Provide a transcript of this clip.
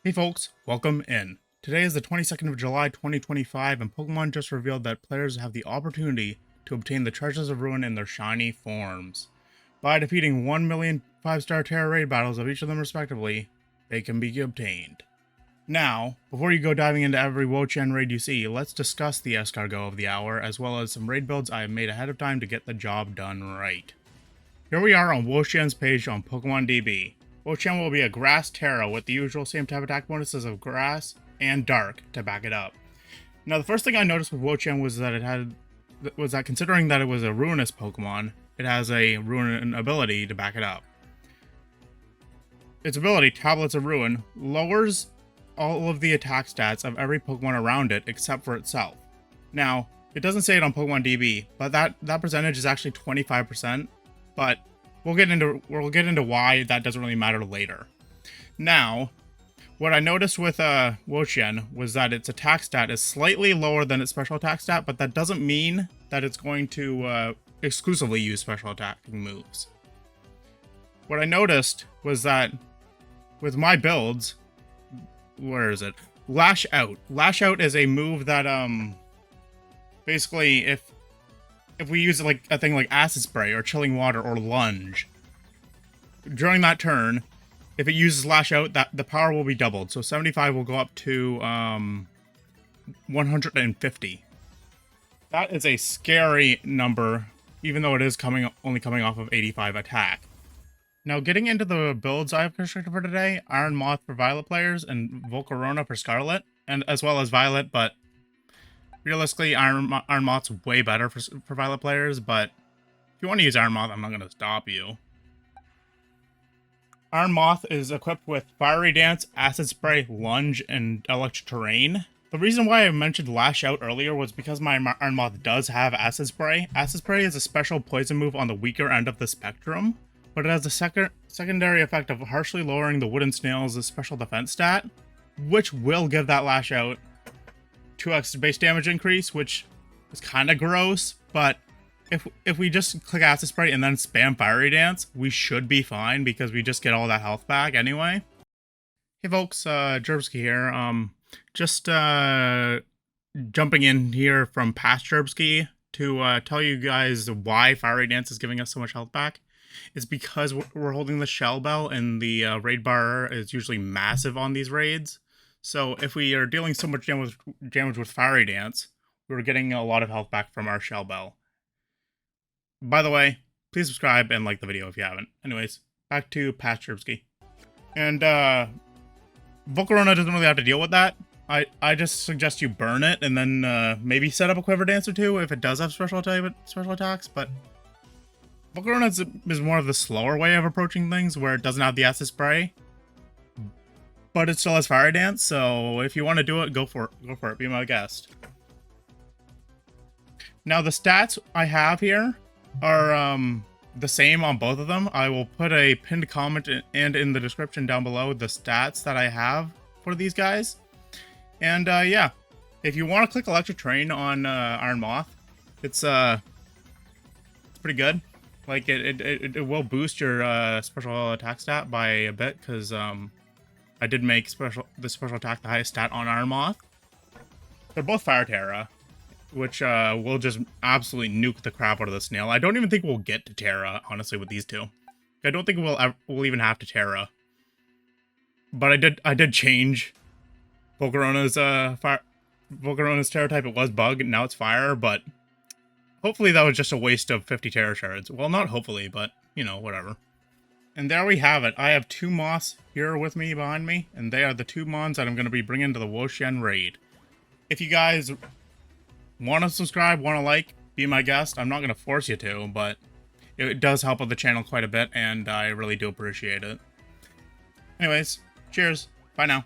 Hey folks, welcome in. Today is the 22nd of July 2025 and Pokemon just revealed that players have the opportunity to obtain the Treasures of Ruin in their shiny forms. By defeating 1 million 5-star Tera Raid battles of each of them respectively, they can be obtained. Now, before you go diving into every Wo-Chien raid you see, let's discuss the escargot of the hour as well as some raid builds I have made ahead of time to get the job done right. Here we are on Wo-Chien's page on Pokemon DB. Wo-Chien will be a Grass Tera with the usual same type attack bonuses of Grass and Dark to back it up. Now the first thing I noticed with Wo-Chien was that considering that it was a Ruinous Pokemon, it has a Ruin ability to back it up. Its ability, Tablets of Ruin, lowers all of the attack stats of every Pokemon around it except for itself. Now, it doesn't say it on Pokemon DB, but that percentage is actually 25%, but we'll get into why that doesn't really matter later. Now, what I noticed with Wo-Chien was that its attack stat is slightly lower than its special attack stat, but that doesn't mean that it's going to exclusively use special attacking moves. What I noticed was that with my builds, where is it? Lash Out. Lash Out is a move that basically if we use like a thing like Acid Spray or Chilling Water or Lunge, during that turn, if it uses Lash Out, the power will be doubled. So 75 will go up to 150. That is a scary number, even though it is only coming off of 85 attack. Now, getting into the builds I have constructed for today, Iron Moth for Violet players and Volcarona for Scarlet, and as well as Violet, but realistically, Iron Moth's way better for Violet players, but if you want to use Iron Moth, I'm not going to stop you. Iron Moth is equipped with Fiery Dance, Acid Spray, Lunge, and Electric Terrain. The reason why I mentioned Lash Out earlier was because my Iron Moth does have Acid Spray. Acid Spray is a special poison move on the weaker end of the spectrum, but it has a secondary effect of harshly lowering the Wooden Snail's special defense stat, which will give that Lash Out 2x base damage increase, which is kind of gross, but if we just click Acid Spray and then spam Fiery Dance, we should be fine because we just get all that health back anyway. Hey folks, Jerbsky here. Just jumping in here from past Jerbsky to tell you guys why Fiery Dance is giving us so much health back. It's because we're holding the Shell Bell and the raid bar is usually massive on these raids. So if we are dealing so much damage with Fiery Dance, we're getting a lot of health back from our Shell Bell. By the way, please subscribe and like the video if you haven't. Anyways, back to Pat Jerbsky. And Volcarona doesn't really have to deal with that. I just suggest you burn it and then maybe set up a Quiver Dance or two if it does have special attacks, but Volcarona is more of the slower way of approaching things where it doesn't have the Acid Spray, but it still has Fire Dance, so if you want to do it, go for it, be my guest. Now the stats I have here are the same on both of them. I will put a pinned comment and in the description down below the stats that I have for these guys. And yeah, if you want to click Electric Terrain on Iron Moth, it's pretty good. Like it will boost your special attack stat by a bit because I did make the special attack the highest stat on Iron Moth. They're both Fire Tera, which will just absolutely nuke the crap out of the snail. I don't even think we'll get to Tera, honestly, with these two. I don't think we'll even have to Tera. But I did change Volcarona's Tera type. It was Bug, and now it's Fire, but hopefully that was just a waste of 50 Tera Shards. Well, not hopefully, but, you know, whatever. And there we have it. I have two Moths here with me, behind me, and they are the two Mons that I'm going to be bringing to the Wo-Chien raid. If you guys want to subscribe, want to like, be my guest, I'm not going to force you to, but it does help out the channel quite a bit, and I really do appreciate it. Anyways, cheers. Bye now.